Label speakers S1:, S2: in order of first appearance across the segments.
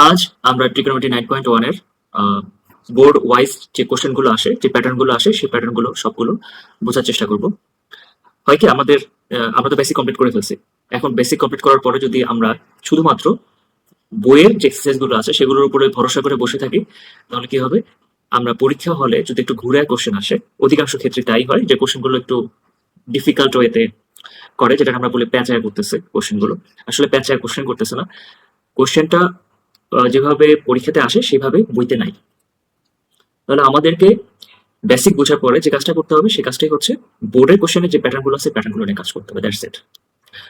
S1: আজ আমরা ট্রিগোনোমেট্রি 9.1 এর বোর্ড ওয়াইজ যে কোশ্চেনগুলো আসে, যে প্যাটার্নগুলো আসে, সেই প্যাটার্নগুলো সবগুলো বোঝার চেষ্টা করব। হয় কি আমাদের আমরা তো বেসিক কমপ্লিট করে ফেলছি। এখন বেসিক কমপ্লিট করার পরে যদি আমরা শুধুমাত্র বইয়ের যে এক্সারসাইজগুলো আছে সেগুলোর উপরে ভরসা করে বসে থাকি, তাহলে কি হবে? আমরা পরীক্ষা হলে যদি একটু ঘুরে কোশ্চেন আসে, অধিকাংশ ক্ষেত্রে তাই হয় যে কোশ্চেনগুলো একটু ডিফিকাল্ট ওয়েতে করে, যেটাকে আমরা বলি প্যাঁচায় করতেছে কোশ্চেনগুলো। আসলে প্যাঁচায় কোশ্চেন করতেছে না, কোশ্চেনটা যেভাবে পরীক্ষাতে আসে সেভাবে বইতে নাই। তাহলে আমাদেরকে বেসিক বোঝার পরে যে কাজটা করতে হবে, সেই কাজটাই হচ্ছে বোর্ডের কোশ্চেনের যে প্যাটার্নগুলো আছে, প্যাটার্নগুলো নিয়ে কাজ করতে হবে। That's it.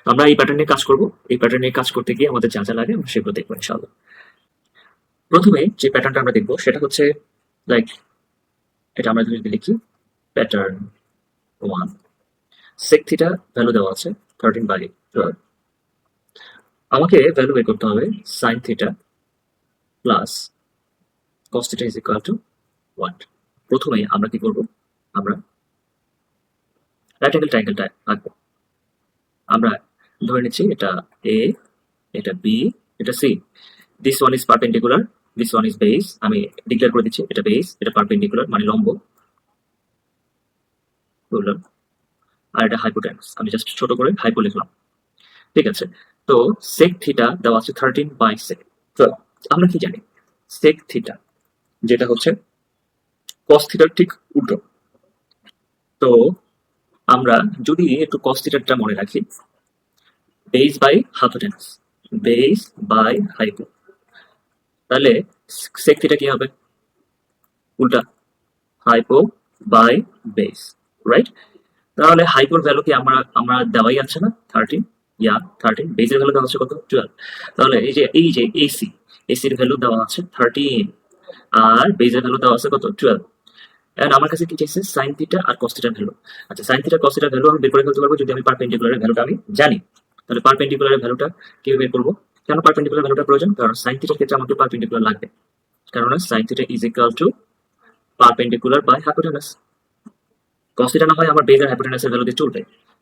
S1: তো আমরা এই প্যাটার্ন নিয়ে কাজ করব। এই প্যাটার্ন নিয়ে কাজ করতে গিয়ে আমাদের যা যা লাগে আমরা সেগুলো দেখবো ইনশাআল্লাহ। প্রথমে যে প্যাটার্নটা আমরা দেখবো সেটা হচ্ছে লাইক, এটা আমরা যদি লিখি প্যাটার্ন 1, sec থিটা ভ্যালু দেওয়া আছে 13/12। আমাকে ভ্যালু বের করতে হবে sin theta plus cos theta is equal to 1। প্রথমে আমরা কি করব? আমরা রাইট অ্যাঙ্গেল ট্রায়াঙ্গেলটা আঁকবো। আমরা ধরে নিচ্ছি এটা এ, এটা বি, এটা C. This one is perpendicular, this one is base. আমি ডিক্লেয়ার করে দিচ্ছি এটা বেস, এটা পারপেন্ডিকুলার মানে লম্ব, বুঝলাম। আর এটা হাইপোটেনাস, আমি জাস্ট ছোট করে হাইপো লিখলাম। ঠিক আছে। তো sec থিটা দেওয়া আছে 13/sec। তো আমরা কি জানি? sec থিটা যেটা হচ্ছে cos থিটার ঠিক উল্টো। তো আমরা যদি একটু cos থিটাটা মনে রাখি, base by hypotenuse, base by hypo, তাহলে sec থিটা কি হবে? উল্টা, হাইপো বাই বেস, রাইট? তাহলে হাইপোর ভ্যালু কি আমরা আমরা দেওয়াই আছে না 13, ইয়া 13। বেসের ভ্যালু দেওয়া আছে কত? 12। তাহলে এই যে এসি, এসির ভ্যালু দেওয়া আছে 13 আর বেসের ভ্যালু দেওয়া আছে কত? 12। এন্ড আমার কাছে কি চাইছে? sin থিটা আর cos থিটার ভ্যালু। আচ্ছা, sin থিটা cos থিটার ভ্যালু আমি বের করে ফেলতে পারবো যদি আমি পারপেন্ডিকুলারের ভ্যালুটা আমি জানি। তাহলে পারপেন্ডিকুলারের ভ্যালুটা কিভাবে বের করব? কেন পারপেন্ডিকুলার ভ্যালুটা প্রয়োজন? কারণ sin থিটার ক্ষেত্রে আমাকে পারপেন্ডিকুলার লাগবে। কারণ sin theta is equal to perpendicular by hypotenuse. cos theta না হয় আমার বেস আর হাইপোটেনাসের ভ্যালু দিয়ে চলবে,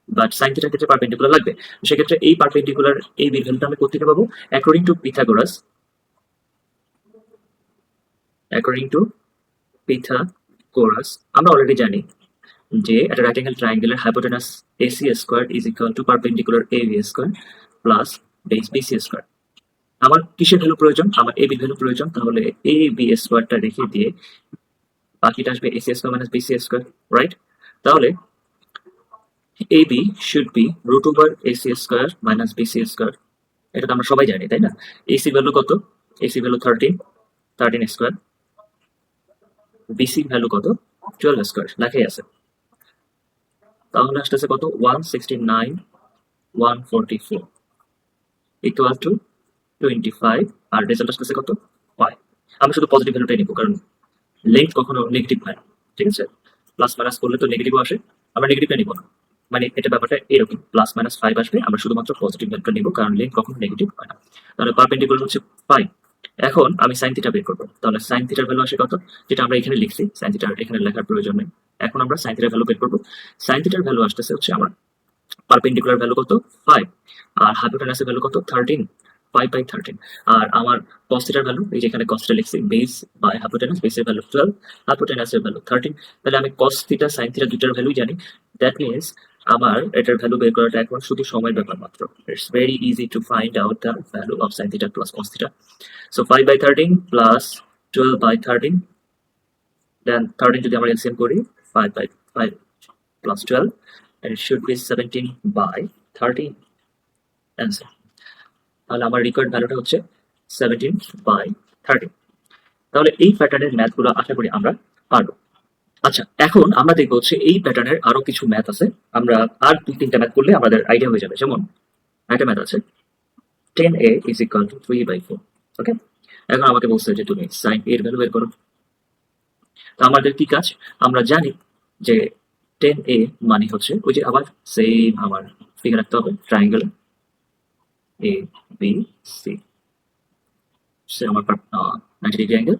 S1: বাট sin থিটার ক্ষেত্রে পারপেন্ডিকুলার লাগবে। সেক্ষেত্রে এই পারপেন্ডিকুলার এই ভ্যালুটা আমি কোথা থেকে পাবো? According to Pythagoras, according to Pythagoras আমরা অলরেডি জানি যে একটা রাইট অ্যাঙ্গেল ট্রায়াঙ্গেলের hypotenuse AC square is equal to perpendicular AB square plus base BC square. আমার কিসের ভ্যালু প্রয়োজন? আমার AB ভ্যালু প্রয়োজন। তাহলে AB স্কয়ারটা রেখে দিয়ে বাকিটা আসবে AC square minus BC square, right? তাহলে AB should be root over AC square minus BC square. এটা তো আমরা সবাই জানি, তাই না? AC ভ্যালু কত? AC value 13 square. BC value কত? 12 স্কয়ার, লেখাই আছে। তাহলে আসতেছে কত? 169,144 ইকুয়াল টু 25, আর রেজাল্ট আসতেছে কত? 5। আমি শুধু পজিটিভ ভ্যালুটাই নিব, কারণ লেন্থ কখনো নেগেটিভ হয় না। ঠিক আছে? প্লাস মাইনাস করলে তো নেগেটিভও আসে, আমরা নেগেটিভটা নিব না। মানে এটা ব্যাপারটা এরকম, প্লাস মাইনাস 5 আসবে, আমরা শুধুমাত্র পজিটিভ ভ্যালুটা নিব, কারণ লেন্থ কখনো নেগেটিভ হয় না। তাহলে পারপেন্ডিকুলার হচ্ছে 5। এখন আমি sin থিটা বের করব। তাহলে sin থিটার ভ্যালু আসে কত? যেটা আমরা এখানে লিখছি, sin থিটার এখানে লেখার প্রয়োজন নেই। এখন আমরা sin থিটার ভ্যালু বের করব। sin থিটার ভ্যালু আসতেছে হচ্ছে আমার পারপেন্ডিকুলার ভ্যালু কত? 5, আর হাইপোটেনাসের ভ্যালু কত? 13, 5/13। আর আমার cos থিটার ভ্যালু, এই যে এখানে cos থিটা লিখছি, বেস বাই হাইপোটেনাস, বেসের ভ্যালু 12, হাইপোটেনাসের ভ্যালু 13। তাহলে আমি cos থিটা sin থিটা দুটার ভ্যালুই জানি। দ্যাট মিন্স আমার এটার ভ্যালু বের করাটা এখন শুধু সময়ের ব্যাপার মাত্র। It's very easy to find out the value of sin theta plus cos theta. So 5/13 plus 12/13, দেন 13 যদি আমরা এলসিএম করি, 5/5 plus 12, and it should be 17/13 answer. তাহলে আমার রিকোয়ার্ড ভ্যালুটা হচ্ছে 17/13। তাহলে এই প্যাটার্নের ম্যাথগুলো আশা করি আমরা পারবো। আচ্ছা, এখন আমরা দেখবো হচ্ছে এই প্যাটার্নের আরো কিছু ম্যাথ আছে। আমরা আর 2-3টা ম্যাথ করলে আমাদের আইডিয়া হয়ে যাবে। যেমন একটা ম্যাথ আছে 10a is equal to 3/4। ওকে, এখন আমাকে বলছে যে তুমি sin a এর ভ্যালু বের করো। তো আমাদের কি কাজ? আমরা জানি যে 10a মানে হচ্ছে ওই যে আবার সেম আমার ফিগার রাখতে হবে ট্রায়াঙ্গেল এ বি সি, সে আমার 90 ডিগ্রি অ্যাঙ্গেল,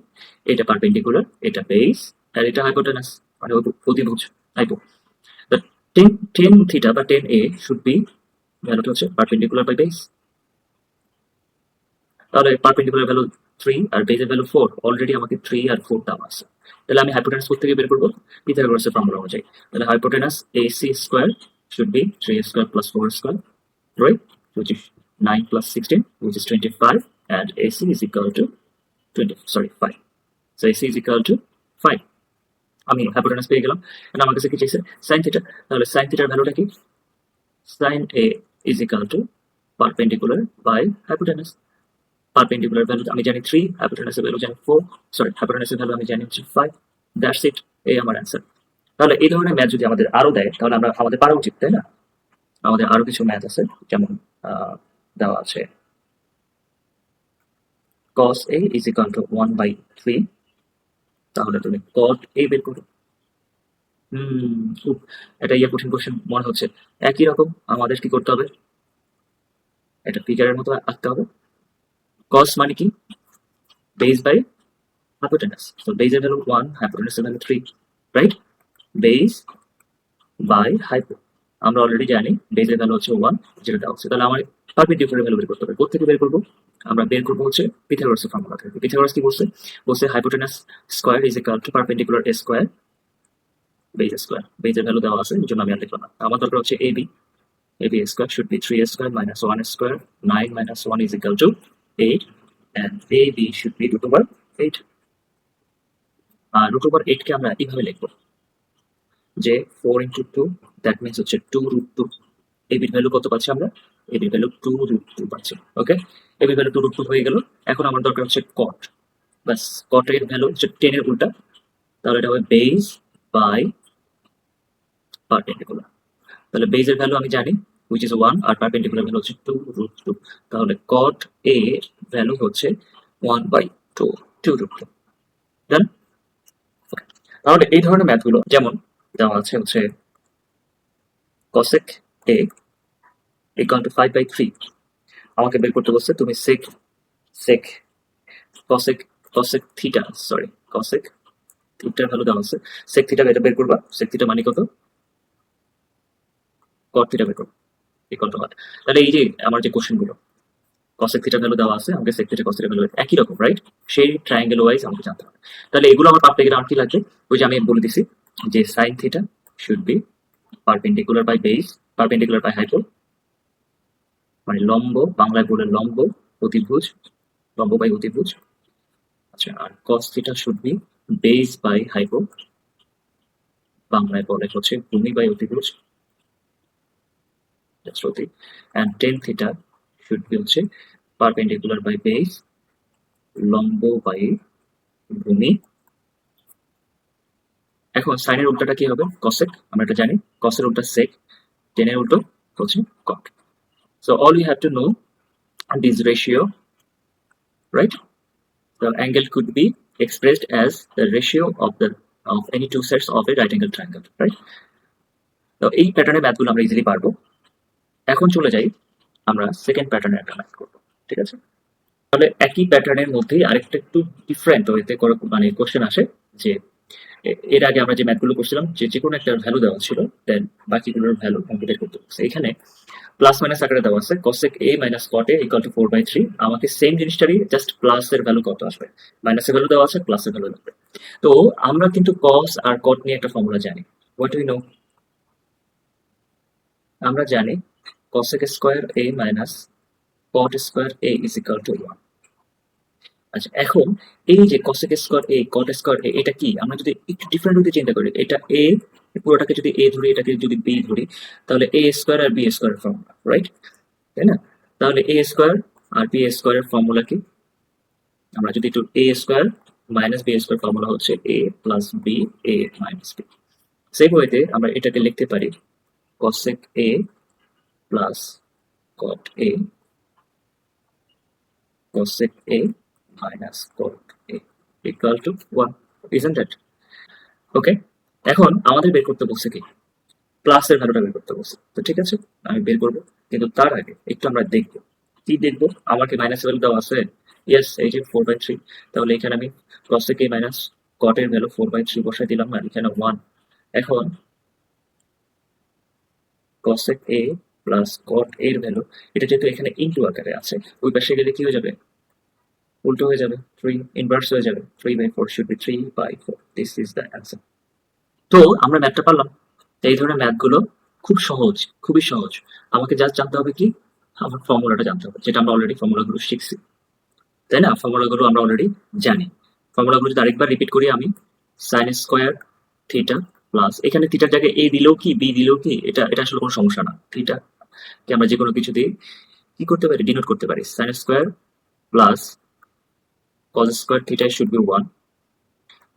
S1: এটা পারপেন্ডিকুলার, এটা বেস, আর এটা হাইপোটেনাস মানে অতিভুজ হাইপো। The 10 থিটা বা 10a শুড বি ভ্যালুটা হচ্ছে পারপেন্ডিকুলার বাই বেস। তাহলে পারপেন্ডিকুলার ভ্যালু 3 আর বেজের ভ্যালু 4, অলরেডি আমাকে 3 আর 4 দেওয়া আছে। তাহলে আমি হাইপোটেনাস কোথা থেকে বের করবো? পিথাগোরাসের ফর্মুলা অনুযায়ী। তাহলে hypotenuse AC square should be 3 square plus 4 square, right? Which is 9 plus 16, which is 25, and AC is equal to 5. So AC is equal to 5. আমি হাইপোটেনাস পেয়ে গেলাম। And আমার কাছে কি চাইছে? sin theta. তাহলে sin থিটার ভ্যালুটা কি? sin A is equal to perpendicular by hypotenuse. Perpendicular value আমি জানি 3, হাইপোটেনাসের ভ্যালু জানি 4, সরি হাইপোটেনাসের ভ্যালু আমি জানি হচ্ছে 5। দ্যাটস ইট, এই আমার অ্যান্সার। তাহলে এই ধরনের ম্যাথ যদি আমাদের আরো দেয় তাহলে আমাদের পারা উচিত, তাই না? আমাদের আরো কিছু ম্যাথ আছে, যেমন দেওয়া আছে cos A is equal to 1/3, তাহলে তুমি cot A বের করো। খুব এটা কঠিন কোশ্চেন মনে হচ্ছে। একই রকম আমাদের কি করতে হবে? এটা ফিগারের মতো আঁকতে হবে। cos মানে কি? Base by hypotenuse. So base value 1, hypotenuse value 3, right? Base by hypo. আমরা অলরেডি জানি বেজের ভ্যালু হচ্ছে 1, যেটা দেওয়া হচ্ছে। তাহলে আমার পারপেন্ডিকুলার ভ্যালু বের করতে হবে। কোথা থেকে বের করব? আমরা বের করব হচ্ছে পিথাগোরাসের ফর্মুলা থেকে। পিথাগোরাস কি বলছে? বলছে hypotenuse square is equal to perpendicular A square base square. বেজের ভ্যালু দেওয়া আছে, এজন্য আমি আর লিখলাম না। আমার দরকার হচ্ছে AB. AB square should be 3 square minus 1 square. 9 minus 1 is equal to 8, and AB should be √8. আর √8 কে আমরা এইভাবে লিখবো যে 4 into 2, দ্যাট মিনস হচ্ছে 2√2। এবির ভ্যালু কত পাচ্ছি আমরা? এবির ভ্যালু 2√2 পাচ্ছি। ওকে, এবির ভ্যালু 2√2 হয়ে গেল। এখন আমার দরকার হচ্ছে কট। বাস, কট এর ভ্যালু হচ্ছে 10 এর উল্টা, তাহলে এটা হবে বেস বাই পারপেন্ডিকুলার। তাহলে বেসের ভ্যালু আমি জানি which is 1, R perpendicular value হচ্ছে 2√2। তাহলে কট এ এর ভ্যালু হচ্ছে 1/2, 2√2। ডান। তাহলে এই ধরনের ম্যাথগুলো যেমন দেওয়া আছে হচ্ছে cosec A equal to 5/3, আমাকে বের করতে বলছে তুমি sec cosec theta, sorry cosec থিটার ভ্যালু দেওয়া আছে, sec থিটা এটা বের করবা। sec থিটা মানে কত? cot থিটা বের করবা equal to what? তাহলে এই যে আমার যে কোশ্চেন গুলো cosec থিটার ভ্যালু দেওয়া আছে, আমাকে sec থিটা cos থিটার ভ্যালু একই রকম, রাইট? সেই ট্রায়াঙ্গেল ওয়াইজ আমাকে জানতে হবে। তাহলে এগুলো আমার পারতে গেলে আমার কি লাগবে? ওই যে আমি বলে দিছি যে sin theta should be perpendicular by base, perpendicular by hypo, মানে লম্ব, বাংলায় বলে লম্ব অতিভুজ, লম্ব বাই অতিভুজ। আচ্ছা, আর cos theta should be base by hypo, বাংলায় বলে হচ্ছে ভূমি বাই অতিভুজ, শ্রুতি। And tan theta should be হচ্ছে পারপেন্ডিকুলার বাই বেস, লম্ব বাই ভূমি। এখন sin এর উল্টাটা কি হবে? cosec, আমরা এটা জানি। cos এর উল্টা sec, tan এর উল্টো হচ্ছে cot. So all you have to know this ratio, right? The angle could be expressed as the ratio of any two sides of a right angle triangle, right? তো এই প্যাটার্নের ম্যাথগুলো আমরা ইজিলি পারবো। এখন চলে যাই আমরা সেকেন্ড প্যাটার্নের একটা ম্যাথ করবো, ঠিক আছে? তাহলে একই প্যাটার্নের মধ্যেই আরেকটা একটু ডিফারেন্ট ওয়েতে মানে কোশ্চেন আসে যে এর আগে আমরা যে ম্যাথগুলো করছিলাম যে কোনো একটা ভ্যালু দেওয়া ছিল, দেন বাকিগুলোর ভ্যালু কম্পিউটার করতে হচ্ছে। এখানে প্লাস মাইনাস আকারে দেওয়া আছে cosec a minus cot a equal to 4/3। আমাকে সেম জিনিসটারই জাস্ট প্লাস এর ভ্যালু কত আসবে, মাইনাস এর ভ্যালু দেওয়া আছে, প্লাস এর ভ্যালু আসবে। তো আমরা কিন্তু cos আর cot নিয়ে একটা ফর্মুলা জানি। What do you know? আমরা জানি cosec square a minus cot square a is equal to 1। আচ্ছা, এখন এই যে cosec square a cot square a এটা কি? আমরা যদি একটু ডিফারেন্ট ভাবে চিন্তা করি, এটা a, পুরোটাকে যদি a ধরি, এটাকে যদি b ধরি, তাহলে a স্কয়ার আর b স্কয়ার ফর্মুলা, রাইট? তাই না? তাহলে a স্কয়ার আর b স্কয়ার এর ফর্মুলা কি? আমরা যদি একটু a square minus b square formula হচ্ছে a plus b a minus b। Same ওয়েতে আমরা এটাকে লিখতে পারি cosec a plus cot a, cosec a minus cot a equal to 1, isn't it? ওকে, এখন আমাদের বের করতে বলছে কি? প্লাস এর ভ্যালুটা বের করতে বলছে। তো ঠিক আছে, আমি বের করব, কিন্তু তার আগে একটু আমরা দেখবো। কি দেখবো? আমাকে মাইনাস ভ্যালু দেওয়া আছে, ইয়েস, এই যে 4/3। তাহলে এখানে আমি cosec a মাইনাস cot এর ভ্যালু 4/3 বসাই দিলাম, আর এখানে 1। এখন cosec a প্লাস cot এর ভ্যালু, এটা যেহেতু এখানে ইনটু আকারে আছে, ওই পাশে গেলে কি হয়ে যাবে? উল্টো হয়ে যাবে, 3 ইনভার্স হয়ে যাবে, 3/4 should be 3/4. This is the answer. তো আমরা ম্যাথটা পারলাম। এই ধরনের ম্যাথগুলো খুব সহজ, খুবই সহজ। আমাকে জাস্ট জানতে হবে কি, আমার ফর্মুলাটা জানতে হবে, যেটা আমরা অলরেডি ফর্মুলাগুলো শিখছি, তাই না? ফর্মুলাগুলো আমরা অলরেডি জানি। ফর্মুলাগুলো যদি আরেকবার রিপিট করি আমি, সাইন স্কোয়ার থিটা প্লাস, এখানে থিটার জায়গায় এ দিলেও কি বি দিলেও কি, এটা এটা আসলে কোনো সমস্যা না। থিটা কে আমরা যে কোনো কিছু দিয়ে কি করতে পারি, ডিনোট করতে পারি। Sine square plus cos square theta should be 1,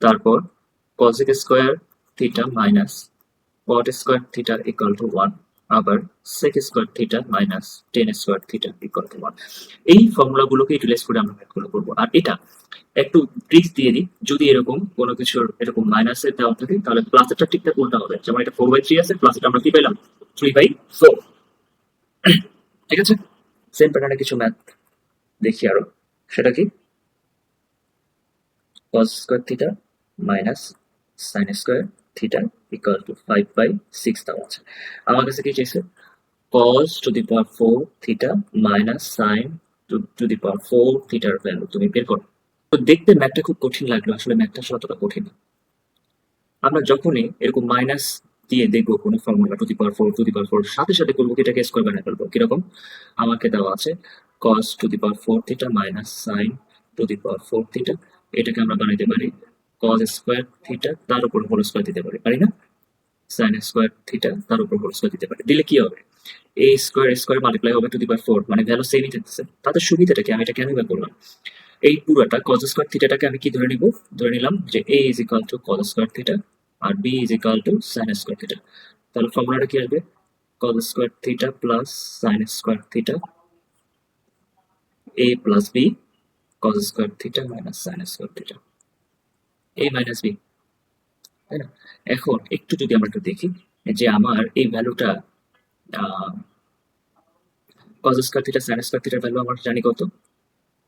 S1: তারপর cosec square theta minus cot square theta equal to 1, আবার sec square theta minus tan square theta equal to 1। এই ফর্মুলাগুলোকে ইউটিলাইজ করে আমরা ম্যাথগুলো করবো। আর এটা একটু ট্রিক্স দিয়ে দিই, যদি এরকম কোনো কিছুর এরকম মাইনাসের দেওয়া থাকে তাহলে প্লাসেরটা ঠিকঠাক উল্টা হবে। যেমন এটা 4/3 আছে, প্লাসেরটা আমরা কি পেলাম, 3/4। ঠিক আছে, সেম প্যাটার্নে কিছু ম্যাথ দেখি আরো। সেটা কি, cos square theta minus sine square theta equal to 5/6 দেওয়া আছে। আমার কাছে কি চাইছে, cos to the power 4 theta minus sine to the power 4 থিটার ভ্যালু তুমি বের করো। তো দেখতে ম্যাথটা খুব কঠিন লাগলো, আসলে ম্যাথটা আসলে অতটা কঠিন না। আমরা যখনই এরকম মাইনাস দিয়ে দেখবো কোনো ফর্মুলা টু দি পাওয়ার 4 সাথে সাথে করবো কি, এটাকে স্কোয়ার বানিয়ে ফেলবো। কিরকম, আমাকে দেওয়া আছে cos to the power 4 theta minus sine to the power 4 theta, এটাকে আমরা বানাইতে পারি cos স্কোয়ার থিটা, তার উপর হোল স্কোয়ার দিতে পারি, পারি না? সাইন স্কোয়ার থিটা তার উপর হোল স্কোয়ার দিতে পারি। দিলে কি হবে, এ স্কোয়ার স্কোয়ার মাল্টিপ্লাই হবে টু দি পাওয়ার 4, মানে ভ্যালু সেমই থাকতেছে। তাদের সুবিধাটা কি, আমি এটা কেন বের করলাম, এই পুরোটা cos স্কয়ার থিটাটাকে আমি কি ধরে নিব, ধরে নিলাম যে a is equal to cos square theta আর b is equal to sin square theta. তাহলে ফর্মুলাটা কি আসবে, cos square theta plus sin square theta a plus b cos square theta minus sin square theta a minus b, তাই না? এখন একটু যদি আমরা একটু দেখি যে আমার এই ভ্যালুটা cos square theta sin square থিটার ভ্যালু আমরা জানি কত,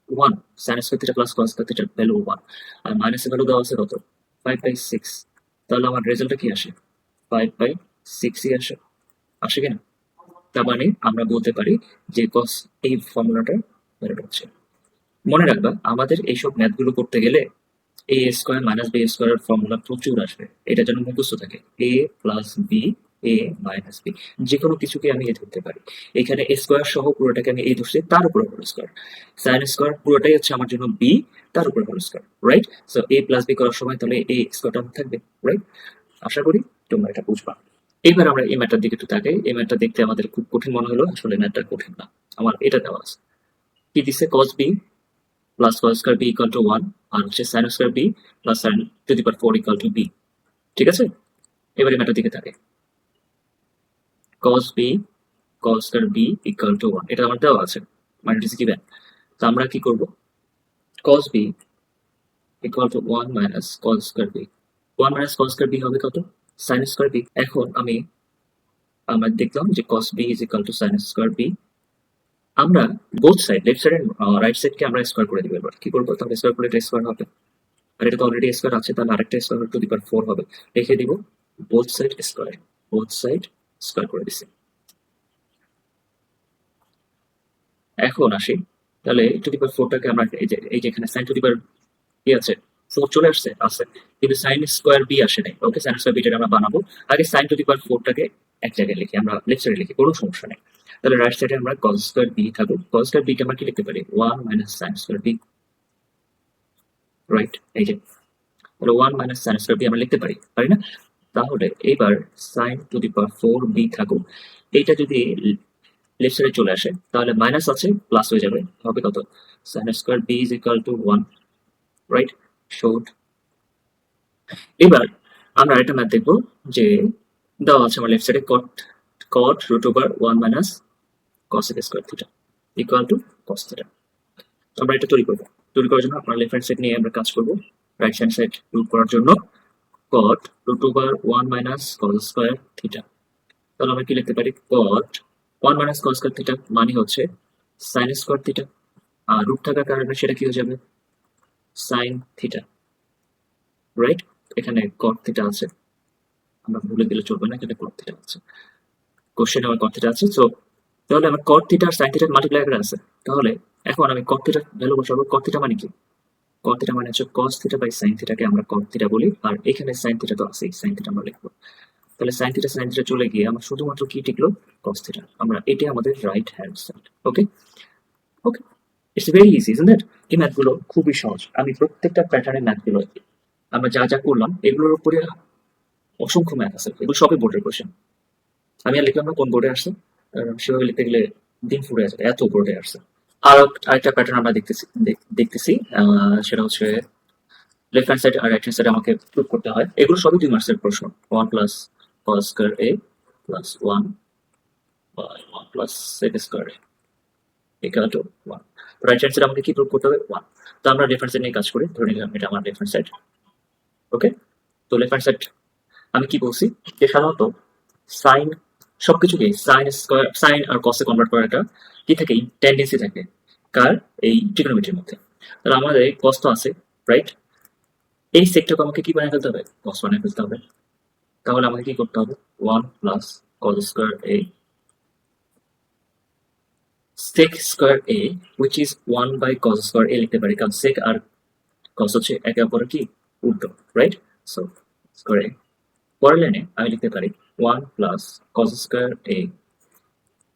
S1: 1। sin square theta plus cos square থিটার ভ্যালু 1, আর মাইনাসের ভ্যালু দেওয়া আছে কত, 5/6। তাহলে আমার রেজাল্টটা কি আসে, 5/6ই আসে, আসে কিনা? তার মানে আমরা বলতে পারি যে cos এই ফর্মুলাটার ভ্যালুটা হচ্ছে। মনে রাখবা, আমাদের এইসব ম্যাথগুলো করতে গেলে a স্কোয়ার মাইনাস b স্কোয়ারের ফর্মুলা প্রচুর আসবে, এটা যেন মুখস্থ থাকে। a plus b, a minus b, যে কোনো কিছুকে আমি এ ধরতে পারি। এখানে a স্কোয়ার সহ পুরোটাকে আমি a ধরছি, তার উপরে হোল স্কোয়ার। সাইন স্কোয়ার পুরোটাই হচ্ছে আমার জন্য b, তার উপরে whole square, right? So a plus b করার সময় তাহলে a স্কোয়ারটা থাকবে, রাইট? আশা করি তোমরা এটা বুঝবা। এবার আমরা এই ম্যাথটার দিকে একটু তাকাই। এই ম্যাথটা দেখতে আমাদের খুব কঠিন মনে হলো, আসলে ম্যাথটা কঠিন না। আমার এটা দেওয়া আছে, কি দিছে, cos b plus cos square b equal to 1, আর হচ্ছে sin square b plus sin two the power 4 equal to b। ঠিক আছে, এবারে ম্যাথটার দিকে তাকাই। cos b cos square b equal to 1, এটা আমার দেওয়া আছে, মানে ইট ইজ গিভেন। তো আমরা কি করব, cos b equal to 1 minus cos square b, 1 minus cos square b হবে কত, sin স্কয়ার b। এখন আমরা দেখলাম যে cos b is equal to sin square b। আমরা both side, left side and right সাইডকে আমরা স্কয়ার করে দিব। এবার কি করব, তাহলে স্কয়ার করলে এটা স্কয়ার হবে, আর এটা তো অলরেডি স্কয়ার আছে, তাহলে আরেকটা স্কয়ার টু দি পাওয়ার 4 হবে। লিখে দিব both side square, both side square করে দিছি। এখন আসি, তাহলে টু দি পাওয়ার 4টাকে আমরা এই যে এখানে sin টু দি পাওয়ার কি আছে, 4 চলে আসছে, আছে, কিন্তু sin স্কয়ার b আসে নাই। ওকে, sin স্কয়ার b টা আমরা বানাবো। আগে sin টু দি পাওয়ার 4টাকে এক জায়গায় লিখি, আমরা লেফট সাইডে লিখি, কোনো সমস্যা নেই। তাহলে রাইট সাইডে আমরা cos স্কয়ার b থাকবে, cos স্কয়ার b কে আমরা কি লিখতে পারি, 1 minus sin square b, right? এই যে, তাহলে 1 মাইনাস sin স্কয়ার b আমরা লিখতে পারি, পারি না? তাহলে এবার sin two the power 4b থাকুক, এইটা যদি লেফট সাইডে চলে আসে তাহলে মাইনাস আছে প্লাস হয়ে যাবে, হবে কত, sin square b is equal to 1, right? Showed. এবার আমরা আরেকটা ম্যাথ দেখবো, যে দেওয়া আছে আমার লেফট সাইডে cot root over 1 minus cosec square theta equal to cos theta. আমরা এটা তৈরি করবো, তৈরি করার জন্য আপনার লেফট হ্যান্ড সাইড নিয়ে আমরা কাজ করবো, রাইট হ্যান্ড সাইড রুট করার জন্য cot root over 1 minus cos square theta. তাহলে আমরা কি লিখতে পারি, cot 1 minus cos square theta মানে হচ্ছে sin স্কয়ার থিটা, আর রুট থাকার কারণে সেটা কি হয়ে যাবে, sin থিটা, রাইট? এখানে cot থিটা আছে, আমরা ভুলে গেলে চলবে না, এখানে cot থিটা আছে, কোশ্চেন আমার cot থিটা আছে। সো তাহলে আমার cot থিটা আর sin থিটার মাল্টিপ্লাই আকারে আছে। তাহলে এখন আমি cot থিটার ভ্যালু বসাবো। cot থিটা মানে কি? cot থিটা মানে হচ্ছে cos থিটা বাই sin থিটাকে আমরা cot থিটা বলি, আর এখানে sin থিটা তো আছেই, sin থিটা আমরা লিখবো। তাহলে sin থিটা চলে গিয়ে আমার শুধুমাত্র কি টিকলো? cos theta. আমরা এটাই আমাদের right hand side. Okay okay, it's very easy, isn't it? এই ম্যাথগুলো খুবই সহজ। আমি প্রত্যেকটা প্যাটার্নের ম্যাথগুলো আমরা যা যা করলাম এগুলোর উপরে অসংখ্য ম্যাথ আছে, এগুলো সবই বোর্ডের কোশ্চেন। আমি আর লিখলাম না কোন বোর্ডে আসছে, কারণ সেভাবে লিখতে গেলে দিন ফুরে যাবে, এত বোর্ডে আসছে। আর আরেকটা প্যাটার্ন আমরা দেখতেছি সেটা হচ্ছে লেফট হ্যান্ড সাইড আর রাইট হ্যান্ড সাইড আমাকে প্রুভ করতে হয়। এগুলো সবই 2 মার্কসের প্রশ্ন। 1 plus cos square a plus 1 by 1 plus sec square a equal to 1। তো রাইট হ্যান্ড সাইড আমাকে কি প্রুভ করতে হবে? 1। তো আমরা লেফট হ্যান্ড সাইড নিয়ে কাজ করি। ধরে নিলাম এটা আমার লেফট হ্যান্ড সাইড। ওকে, তো লেফট হ্যান্ড সাইড আমি কি বলছি যে সাধারণত সাইন সবকিছুকে সাইন স্কয়ার, সাইন আর কসে কনভার্ট করার একটা কি থাকে, টেন্ডেন্সি থাকে কার, এই ট্রিগোনোমেট্রির মধ্যে। তাহলে আমাদের কস তো আছে, রাইট? এই সেকটাকে আমাকে কি বানিয়ে ফেলতে হবে? কস বানিয়ে ফেলতে হবে। তাহলে আমাকে কি করতে হবে? 1 plus cos square a sec square a which is 1 by cos square a লিখতে পারি, কারণ sec আর cos হচ্ছে একে অপরের কি উল্টো, রাইট? So square a। পরের লাইনে আমি লিখতে পারি 1 plus cos square a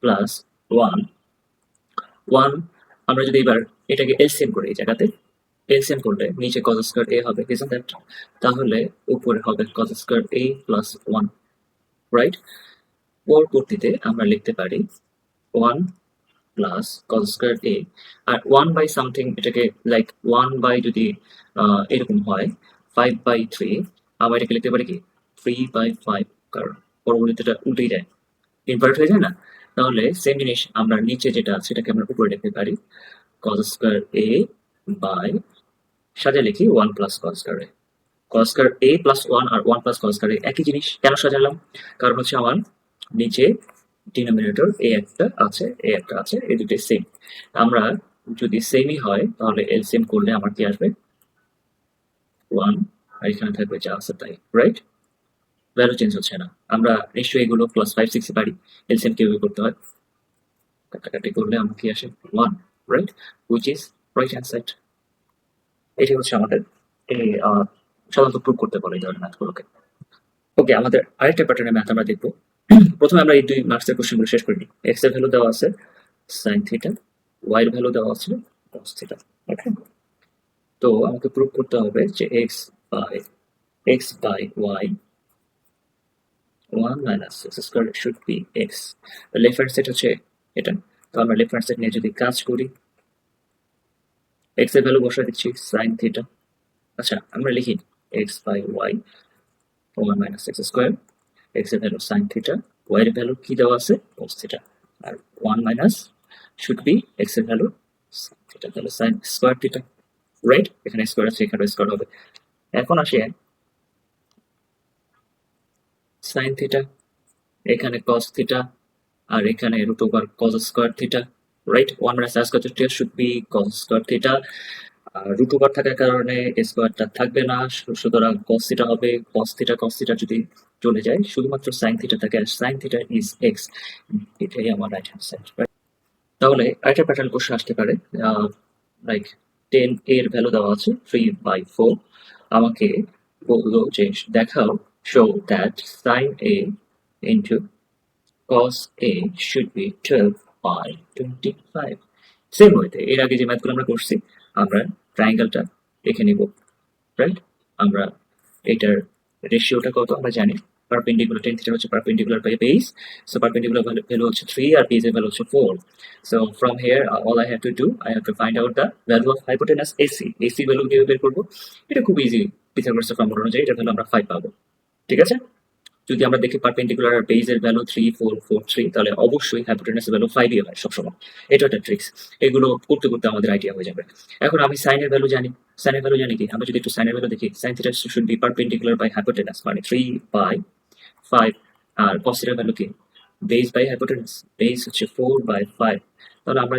S1: plus 1 1। আমরা যদি এবার এটাকে এলসিএম করি, এই জায়গাতে এলসিএম করলে নিচে cos স্কয়ার a হবে, isn't that? তাহলে উপরে হবে cos square a plus 1, right? পরবর্তীতে আমরা লিখতে পারি 1 প্লাস cos স্কয়ার a আর 1 বাই সামথিং, এটাকে লাইক 1 বাই যদি এরকম হয় 5 বাই 3, আমরা এটাকে লিখতে পারি কি 3 বাই 5, কারণ পরবর্তীতে এটা উল্টেই যায়, ইনভার্ট হয়ে যায় না? তাহলে সেম জিনিস আমরা নিচে যেটা আছে সেটাকে আমরা উপরে লিখতে পারি cos স্কয়ার a বাই, সাজা লিখি 1 plus cos square a। cos square a plus 1 আর 1 প্লাস cos স্কয়ার a একই জিনিস। কেন সাজালাম? কারণ হচ্ছে আমার নিচে ডিনোমিনেটর a একটা আছে, a একটা আছে, এই দুটোই সেম। আমরা যদি সেমই হয় তাহলে এলসিএম করলে আমার কি আসবে? 1, আর এখানে থাকবে যা আছে তাই, রাইট? ভ্যালু চেঞ্জ হচ্ছে না। আমরা নিশ্চয়ই এগুলো ক্লাস 5 6 এ পারি এলসিএম কিভাবে করতে হয়। কাটাকাটি করলে আমার কি আসে? 1, right? Which is right hand side. এটাই হচ্ছে আমাদের এই সাধারণত প্রুভ করতে বলে এই ধরনের ম্যাথগুলোকে। ওকে, আমাদের আরেকটা প্যাটার্নের ম্যাথ আমরা দেখবো। প্রথমে আমরা এই 2 মার্কসের কোশ্চেনগুলো শেষ করে নিই। x এর ভ্যালু দেওয়া আছে sin থিটা, y এর ভ্যালু দেওয়া আছে cos থিটা। ওকে, তো আমাকে প্রুভ করতে হবে যে x by y 1 minus x squared should be x। Left hand side হচ্ছে এটা। তো আমরা লেফট হ্যান্ড সাইড নিয়ে যদি কাজ করি, x এর ভ্যালু বসায় দিচ্ছি sin থিটা। আচ্ছা, আমরা লিখি x by y 1 minus x squared, x এর ভ্যালু sin থিটা, y এর ভ্যালু কি দেওয়া আছে? cos থিটা, আর 1 minus should be x এর ভ্যালু sin থিটা, তাহলে sin স্কয়ার থিটা, রাইট? এখানে স্কয়ার আছে, এখানে স্কয়ার হবে। এখন আসি sin থিটা, এখানে cos থিটা, আর এখানে root over cos square theta, right? 1 minus sin square theta should be cos square theta. Root over থাকার কারণে স্কয়ারটা থাকবে না, সুতরাং cos থিটা হবে। cos থিটা যদি চলে যায় শুধুমাত্র sin থিটা থাকে, আর sin থিটা ইজ x। এটাই আমার রাইট হ্যান্ড সাইড। তাহলে আরেকটা প্যাটার্ন কোশ্চেন আসতে পারে, লাইক 10 এর ভ্যালু দেওয়া আছে 3/4। আমাকে বললো যে দেখাও, show that sin a into cos a should be 12/25। Same ওয়েতে এর আগে যে ম্যাথগুলো আমরা করছি, আমরা ট্রায়াঙ্গেলটা এঁকে নিব, রাইট? আমরা এটার রেশিওটা কত আমরা জানি, পারপেন্ডিকুলার tan থিটা হচ্ছে perpendicular by base. So perpendicular value হচ্ছে 3 আর বেস এর ভ্যালু হচ্ছে 4। So from here all I have to do, I have to find out the value of hypotenuse AC। AC value কিভাবে বের করব? এটা খুব ইজি, পিথাগোরাসের ফর্মুলা অনুযায়ী এটার ভ্যালু আমরা 5 পাবো। ঠিক আছে? যদি আমরা দেখি পারপেন্ডিকুলার আর বেস এর ভ্যালু 3 4 4 3, তাহলে অবশ্যই হাইপোটেনাসের ভ্যালু 5 ই হয় সবসময়। এটা একটা ট্রিক্স। এগুলো করতে করতে আমাদের আইডিয়া হয়ে যাবে। এখন আমি সাইন এর ভ্যালু জানি। সাইন এর ভ্যালু জানি কি? আমরা যদি একটু সাইন এর ভ্যালু দেখি, sin theta should be perpendicular by hypotenuse, মানে 3/5। আর cos এর ভ্যালু কি? বেস বাই হাইপোটেনাস, বেস হচ্ছে 4/5। তাহলে আমরা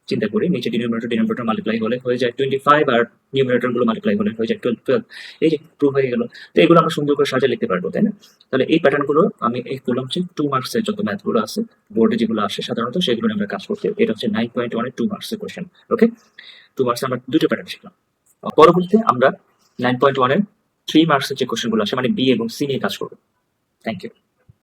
S1: চিন্তা করি, নিচে ডিনোমিনেটর মাল্টিপ্লাই হলে হয়ে যায় 25 আর নিউমিনেটর গুলো মাল্টিপ্লাই হলে হয়ে যায় 12। এই যে প্রুভ হয়ে গেল। তো এগুলো আমরা সুন্দর করে সাজিয়ে লিখতে পারবো, তাই না? তাহলে এই প্যাটার্ন গুলো আমি এই করলাম হচ্ছে 2 মার্কস এর যত ম্যাথ গুলো আছে বোর্ডে যেগুলো আসে সাধারণত সেগুলো নিয়ে আমরা কাজ করতে। এটা হচ্ছে 9.1 এর 2 মার্কস এর কোশ্চেন। ওকে, 2 মার্কস আমরা দুটো প্যাটার্ন শিখলাম। পরবর্তীতে আমরা 9.1 এর 3 মার্কস এর যে কোশ্চেন গুলো আসে মানে বি এবং সি নিয়ে কাজ করবো। Thank you.